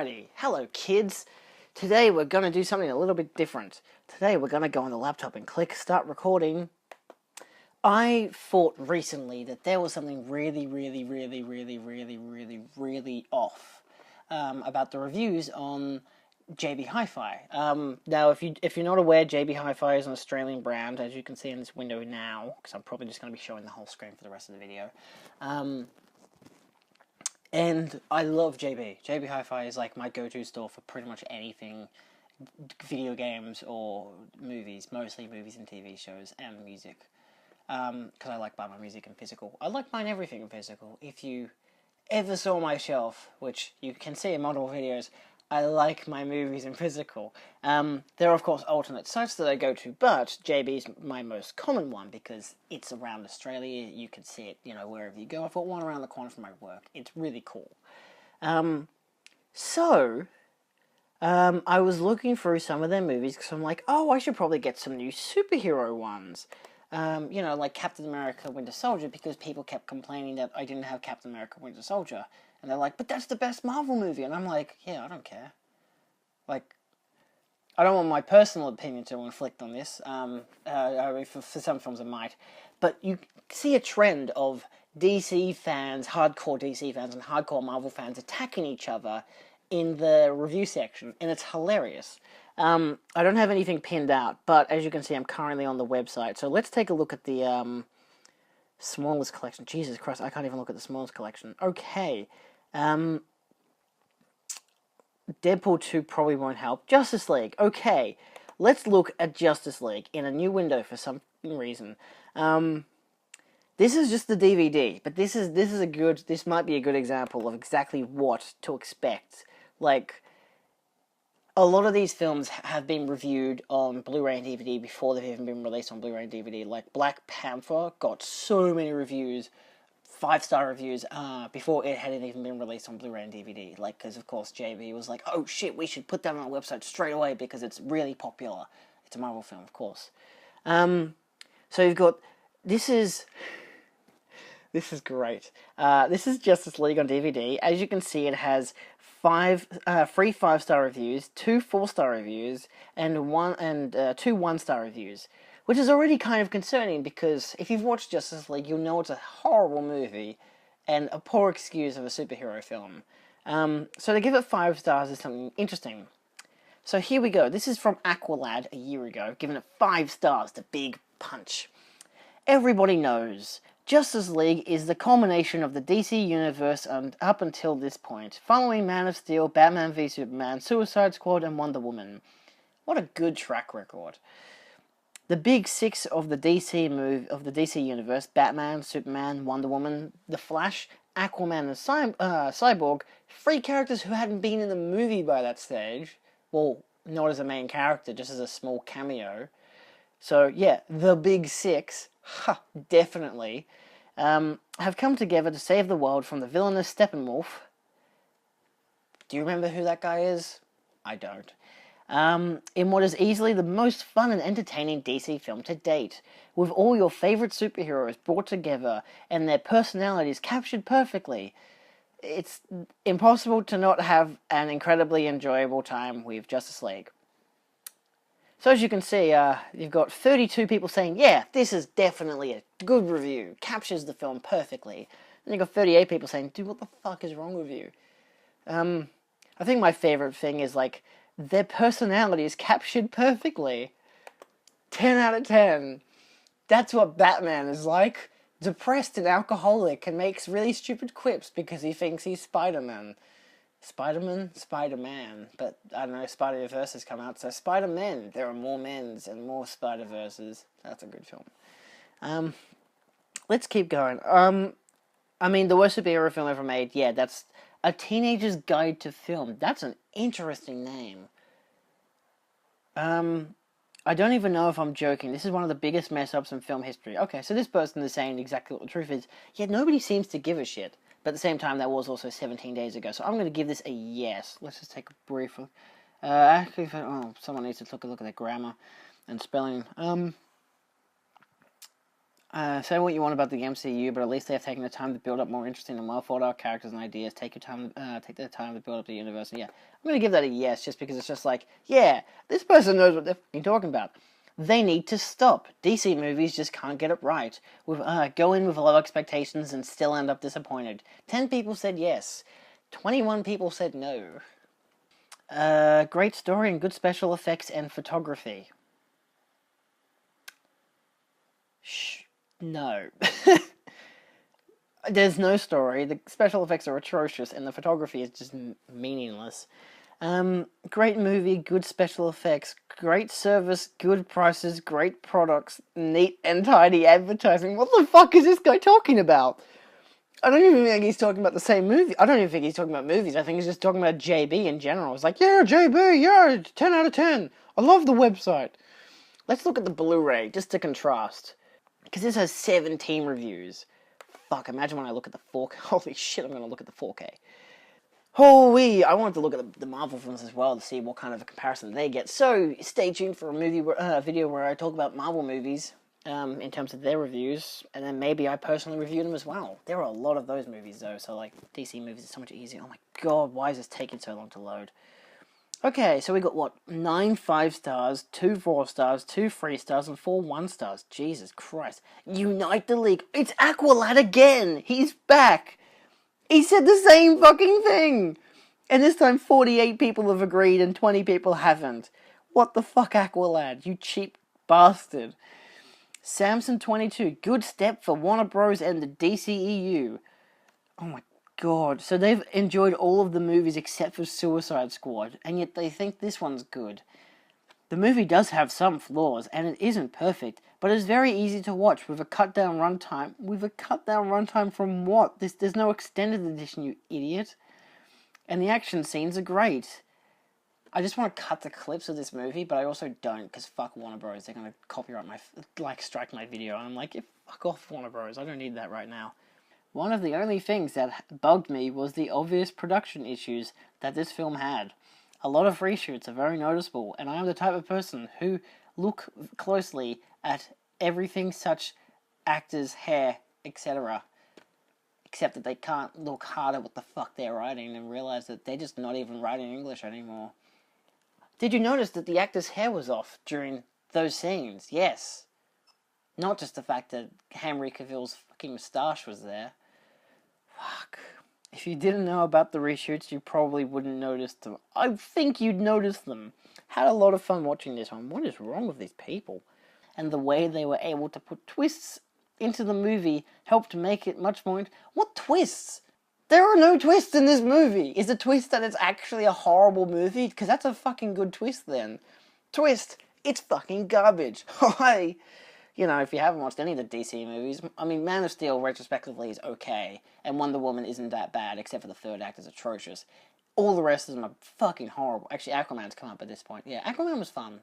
Alrighty, hello kids. Today we're going to do something a little bit different. Today we're going to go on the laptop and click start recording. I thought recently that there was something really off about the reviews on JB HiFi. Now, if you're not aware, JB HiFi is an Australian brand, as you can see in this window now, because I'm probably just going to be showing the whole screen for the rest of the video. And I love JB. JB HiFi is like my go-to store for pretty much anything, video games or movies, mostly movies and TV shows and music. Because I like buying my music in physical. I like buying everything in physical. If you ever saw my shelf, which you can see in multiple videos, I like my movies in physical. There are, of course, alternate sites that I go to, but JB's my most common one because it's around Australia. You can see it, wherever you go. I've got one around the corner from my work. It's really cool. I was looking through some of their movies because I'm like, oh, I should probably get some new superhero ones. Like Captain America Winter Soldier, because people kept complaining that I didn't have Captain America Winter Soldier. And they're like, but that's the best Marvel movie. And I'm like, yeah, I don't care. Like, I don't want my personal opinion to inflict on this. For some films it might. But you see a trend of DC fans, hardcore DC fans, and hardcore Marvel fans attacking each other in the review section. And it's hilarious. I don't have anything pinned out, but as you can see, I'm currently on the website. So let's take a look at the smallest collection. Jesus Christ, I can't even look at the smallest collection. Okay. Deadpool 2 probably won't help. Justice League. Okay. Let's look at Justice League in a new window for some reason. This is just the DVD, but this might be a good example of exactly what to expect. Like, a lot of these films have been reviewed on Blu-ray and DVD before they've even been released on Blu-ray and DVD. Like, Black Panther got so many reviews, 5-star reviews, before it hadn't even been released on Blu-ray and DVD. Like, because, of course, JB was like, oh, shit, we should put that on our website straight away because it's really popular. It's a Marvel film, of course. So you've got... This is great. This is Justice League on DVD. As you can see, it has 3 5-star reviews, 2 4-star reviews, and 2 1-star reviews, which is already kind of concerning because if you've watched Justice League, you'll know it's a horrible movie and a poor excuse of a superhero film. So to give it 5 stars is something interesting. So here we go. This is from Aqualad a year ago, giving it 5 stars, the big punch. Everybody knows Justice League is the culmination of the DC universe and up until this point, following Man of Steel, Batman v Superman, Suicide Squad, and Wonder Woman. What a good track record. The big 6 of the DC universe, Batman, Superman, Wonder Woman, The Flash, Aquaman, and Cyborg, 3 characters who hadn't been in the movie by that stage. Well, not as a main character, just as a small cameo. So, yeah, the big 6, definitely, have come together to save the world from the villainous Steppenwolf. Do you remember who that guy is? I don't. In what is easily the most fun and entertaining DC film to date, with all your favourite superheroes brought together and their personalities captured perfectly. It's impossible to not have an incredibly enjoyable time with Justice League. So as you can see, you've got 32 people saying, yeah, this is definitely a good review, captures the film perfectly. And you've got 38 people saying, dude, what the fuck is wrong with you? I think my favourite thing is, like, their personality is captured perfectly. 10 out of 10. That's what Batman is like. Depressed and alcoholic and makes really stupid quips because he thinks he's Spider-Man. Spider-Man. But, I don't know, Spider-Verse has come out, so Spider-Men. There are more mens and more Spider-Verses. That's a good film. Let's keep going. I mean, the worst superhero film ever made, yeah, that's A Teenager's Guide to Film. That's an interesting name. I don't even know if I'm joking. This is one of the biggest mess-ups in film history. Okay, so this person is saying exactly what the truth is. Yet nobody seems to give a shit. But at the same time, that was also 17 days ago. So I'm going to give this a yes. Let's just take a brief look. Actually, someone needs to take a look at their grammar and spelling. Say what you want about the MCU, but at least they've taken the time to build up more interesting and well thought out characters and ideas. Take the time to build up the universe. And yeah, I'm gonna give that a yes, just because it's just like, yeah, this person knows what they're fucking talking about. They need to stop. DC movies just can't get it right. Go in with low expectations and still end up disappointed. 10 people said yes. 21 people said no. Great story and good special effects and photography. No. There's no story. The special effects are atrocious and the photography is just meaningless. Great movie, good special effects, great service, good prices, great products, neat and tidy advertising. What the fuck is this guy talking about? I don't even think he's talking about the same movie. I don't even think he's talking about movies. I think he's just talking about JB in general. It's like, yeah, JB, yeah, 10 out of 10. I love the website. Let's look at the Blu-ray, just to contrast. Because this has 17 reviews. Fuck, imagine when I look at the 4K. Holy shit, I'm going to look at the 4K. Holy, I wanted to look at the Marvel films as well to see what kind of a comparison they get. So, stay tuned for a video where I talk about Marvel movies in terms of their reviews. And then maybe I personally review them as well. There are a lot of those movies though, so like DC movies are so much easier. Oh my god, why is this taking so long to load? Okay, so we got what? 9 5 stars, 2 4 stars, 2 3 stars, and 4 1 stars. Jesus Christ. Unite the League. It's Aqualad again! He's back! He said the same fucking thing! And this time 48 people have agreed and 20 people haven't. What the fuck, Aqualad? You cheap bastard. Samson22. Good step for Warner Bros. And the DCEU. Oh my god. So they've enjoyed all of the movies except for Suicide Squad, and yet they think this one's good. The movie does have some flaws, and it isn't perfect, but it's very easy to watch with a cut-down runtime. With a cut-down runtime from what? There's no extended edition, you idiot. And the action scenes are great. I just want to cut the clips of this movie, but I also don't, because fuck Warner Bros. They're going to copyright strike my video, and I'm like, fuck off Warner Bros. I don't need that right now. One of the only things that bugged me was the obvious production issues that this film had. A lot of reshoots are very noticeable, and I am the type of person who look closely at everything such actors' hair, etc. Except that they can't look hard at what the fuck they're writing and realize that they're just not even writing English anymore. Did you notice that the actor's hair was off during those scenes? Yes. Not just the fact that Henry Cavill's fucking moustache was there. Fuck. If you didn't know about the reshoots, you probably wouldn't notice them. I think you'd notice them. Had a lot of fun watching this one. What is wrong with these people? And the way they were able to put twists into the movie helped make it much more... What twists? There are no twists in this movie. Is the twist that it's actually a horrible movie? Because that's a fucking good twist then. Twist, it's fucking garbage. Hi. You know, if you haven't watched any of the DC movies, I mean, Man of Steel retrospectively is okay, and Wonder Woman isn't that bad, except for the third act is atrocious. All the rest of them are fucking horrible. Actually, Aquaman's come up at this point. Yeah, Aquaman was fun.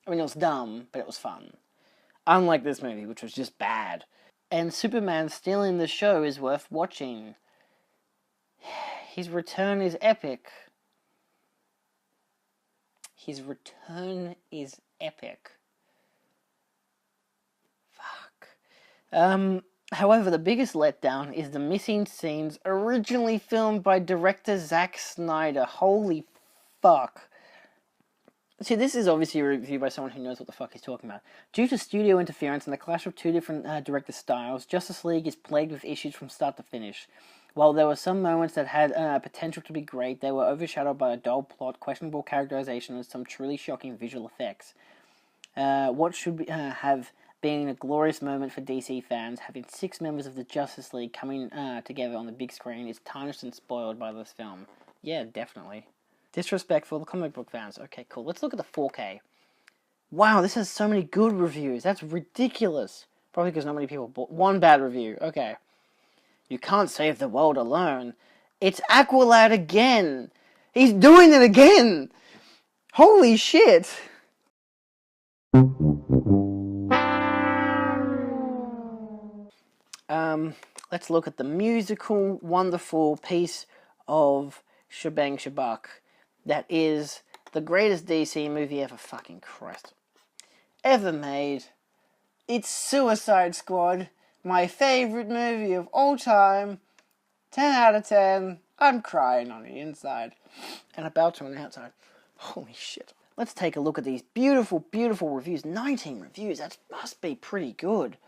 I mean, it was dumb, but it was fun. Unlike this movie, which was just bad. And Superman stealing the show is worth watching. His return is epic. His return is epic. However, the biggest letdown is the missing scenes originally filmed by director Zack Snyder. Holy fuck. See, this is obviously a review by someone who knows what the fuck he's talking about. Due to studio interference and the clash of two different director styles, Justice League is plagued with issues from start to finish. While there were some moments that had potential to be great, they were overshadowed by a dull plot, questionable characterization, and some truly shocking visual effects. What should have been a glorious moment for DC fans, having 6 members of the Justice League coming together on the big screen is tarnished and spoiled by this film. Yeah, definitely. Disrespectful to comic book fans. Okay, cool. Let's look at the 4K. Wow, this has so many good reviews. That's ridiculous. Probably because not many people bought one bad review. Okay. You can't save the world alone. It's Aqualad again. He's doing it again. Holy shit. Let's look at the musical, wonderful piece of Shebang Shabak that is the greatest DC movie ever, fucking Christ, ever made. It's Suicide Squad. My favorite movie of all time. 10 out of 10. I'm crying on the inside. And about to on the outside. Holy shit. Let's take a look at these beautiful, beautiful reviews. 19 reviews. That must be pretty good.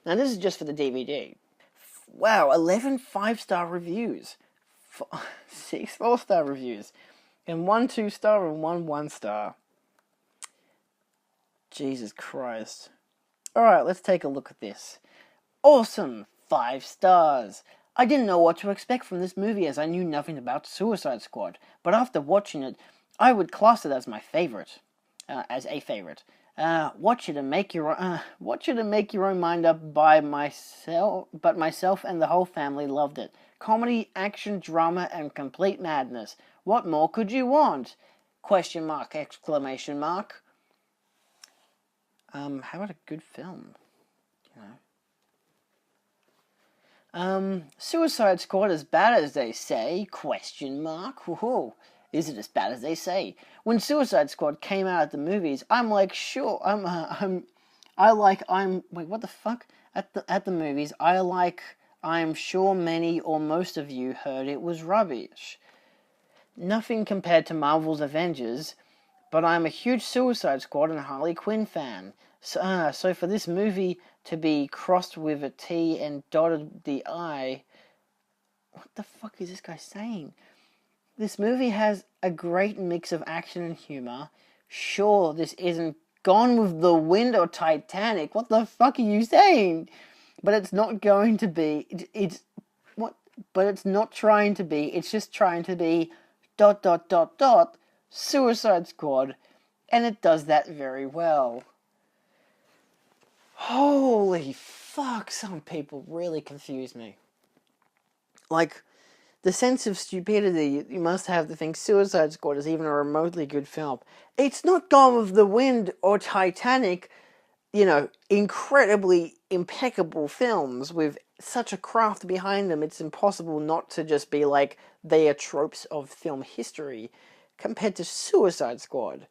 Now, this is just for the DVD. Wow, 11 5-star reviews. 6 4-star reviews. And 1 2-star and 1 1-star. Jesus Christ. Alright, let's take a look at this. Awesome! 5 stars. I didn't know what to expect from this movie as I knew nothing about Suicide Squad, but after watching it, I would class it as my favorite. Watch it and make your own mind up by myself, but myself and the whole family loved it. Comedy, action, drama, and complete madness. What more could you want? Question mark, exclamation mark. How about a good film? You know. Suicide Squad as bad as they say? Question mark. Whoa. Is it as bad as they say? When Suicide Squad came out at the movies, wait, what the fuck? At the movies, I'm sure many or most of you heard it was rubbish. Nothing compared to Marvel's Avengers, but I'm a huge Suicide Squad and Harley Quinn fan. So for this movie to be crossed with a T and dotted the I, what the fuck is this guy saying? This movie has a great mix of action and humor. Sure, this isn't Gone with the Wind or Titanic. What the fuck are you saying? But it's not going to be. But it's not trying to be. It's just trying to be ... Suicide Squad, and it does that very well. Holy fuck! Some people really confuse me. Like, the sense of stupidity you must have to think Suicide Squad is even a remotely good film. It's not Gone with the Wind or Titanic, incredibly impeccable films with such a craft behind them. It's impossible not to just be like, they are tropes of film history, compared to Suicide Squad,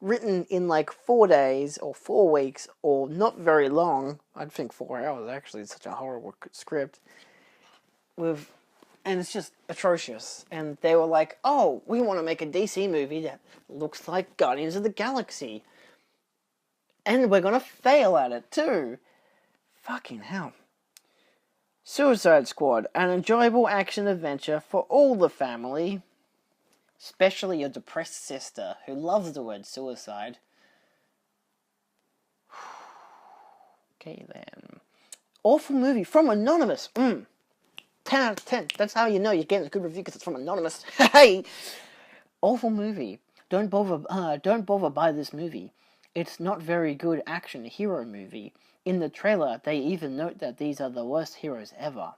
written in 4 days or 4 weeks or not very long. I'd think 4 hours actually. It's such a horrible script. And it's just atrocious. And they were like, oh, we want to make a DC movie that looks like Guardians of the Galaxy. And we're going to fail at it, too. Fucking hell. Suicide Squad, an enjoyable action adventure for all the family. Especially your depressed sister, who loves the word suicide. Okay, then. Awful movie from Anonymous. 10 out of 10. That's how you know you're getting a good review, because it's from Anonymous. Hey! Awful movie. Don't bother by this movie. It's not very good action hero movie. In the trailer, they even note that these are the worst heroes ever.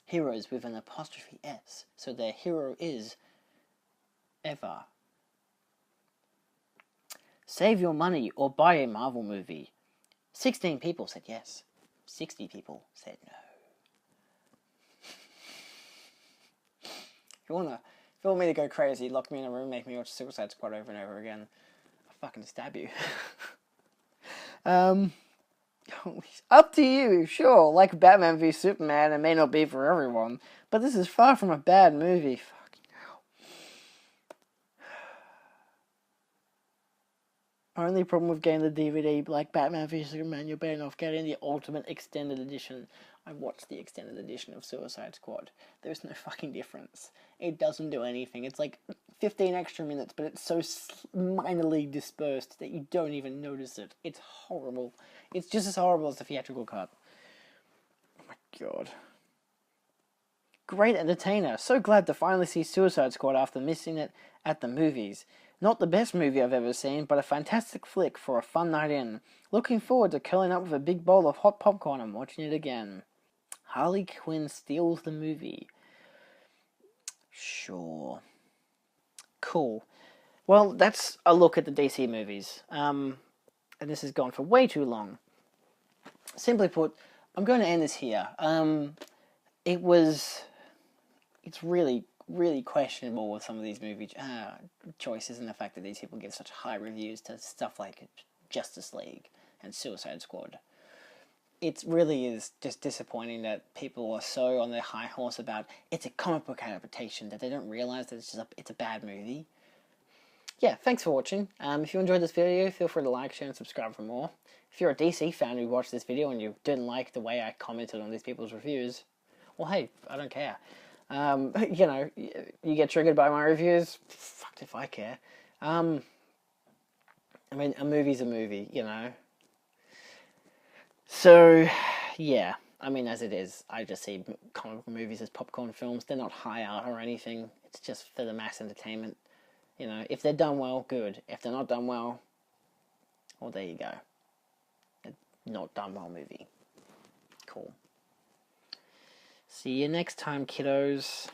Heroes with an apostrophe S. So their hero is ever. Save your money or buy a Marvel movie. 16 people said yes. 60 people said no. If you want me to go crazy, lock me in a room, make me watch Suicide Squad over and over again, I'll fucking stab you. Up to you, sure. Like Batman v Superman, it may not be for everyone, but this is far from a bad movie. Fucking hell. Only problem with getting the DVD, like Batman v Superman, you're better off getting the Ultimate Extended Edition. I watched the Extended Edition of Suicide Squad. There's no fucking difference. It doesn't do anything. It's like 15 extra minutes, but it's so minorly dispersed that you don't even notice it. It's horrible. It's just as horrible as the theatrical cut. Oh my god. Great entertainer. So glad to finally see Suicide Squad after missing it at the movies. Not the best movie I've ever seen, but a fantastic flick for a fun night in. Looking forward to curling up with a big bowl of hot popcorn and watching it again. Harley Quinn steals the movie. Sure. Cool. Well, that's a look at the DC movies. And this has gone for way too long. Simply put, I'm going to end this here. It's really, really questionable with some of these movie choices, and the fact that these people give such high reviews to stuff like Justice League and Suicide Squad. it really is just disappointing that people are so on their high horse about it's a comic book adaptation that they don't realize that it's a bad movie. Yeah, thanks for watching. If you enjoyed this video, feel free to like, share, and subscribe for more. If you're a DC fan who watched this video and you didn't like the way I commented on these people's reviews, well, hey, I don't care. You know, you get triggered by my reviews. Fucked if I care. I mean, a movie's a movie, you know. So, yeah. I mean, as it is, I just see comic book movies as popcorn films. They're not high art or anything. It's just for the mass entertainment. You know, if they're done well, good. If they're not done well, well, there you go. A not done well movie. Cool. See you next time, kiddos.